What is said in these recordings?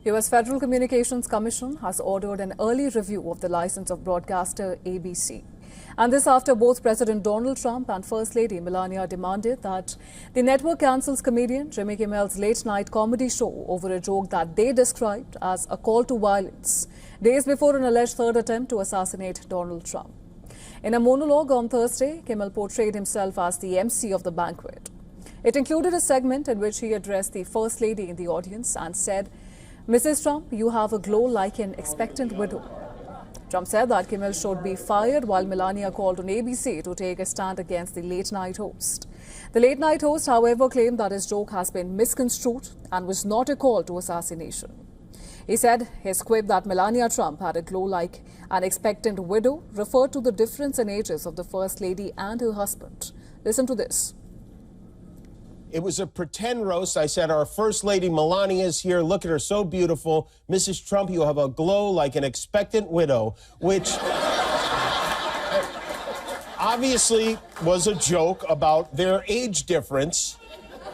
U.S. Federal Communications Commission has ordered an early review of the license of broadcaster ABC. And this after both President Donald Trump and First Lady Melania demanded that the network cancels comedian Jimmy Kimmel's late-night comedy show over a joke that they described as a call to violence, days before an alleged third attempt to assassinate Donald Trump. In a monologue on Thursday, Kimmel portrayed himself as the MC of the banquet. It included a segment in which he addressed the First Lady in the audience and said, "Mrs. Trump, you have a glow like an expectant widow." Trump said that Kimmel should be fired, while Melania called on ABC to take a stand against the late-night host. The late-night host, however, claimed that his joke has been misconstrued and was not a call to assassination. He said his quip that Melania Trump had a glow like an expectant widow referred to the difference in ages of the First Lady and her husband. Listen to this. It was a pretend roast. I said, our First Lady Melania is here. Look at her, so beautiful. Mrs. Trump, you have a glow like an expectant widow, which obviously was a joke about their age difference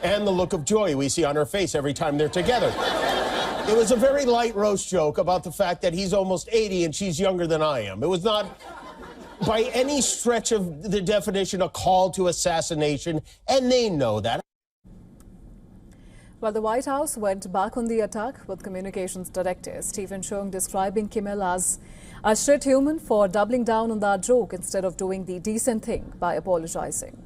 and the look of joy we see on her face every time they're together. It was a very light roast joke about the fact that he's almost 80 and she's younger than I am. It was not, by any stretch of the definition, a call to assassination, and they know that. Well, the White House went back on the attack with Communications Director Stephen Chung describing Kimmel as a shit human for doubling down on that joke instead of doing the decent thing by apologizing.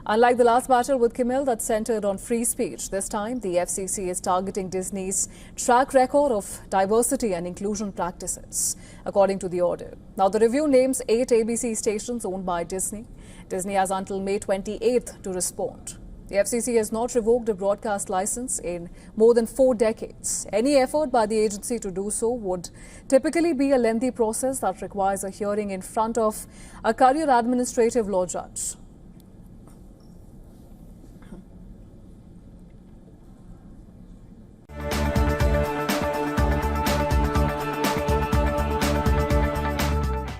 Unlike the last battle with Kimmel that centered on free speech, this time the FCC is targeting Disney's track record of diversity and inclusion practices, according to the order. Now, the review names 8 ABC stations owned by Disney. Disney has until May 28th to respond. The FCC has not revoked a broadcast license in more than 4 decades. Any effort by the agency to do so would typically be a lengthy process that requires a hearing in front of a career administrative law judge.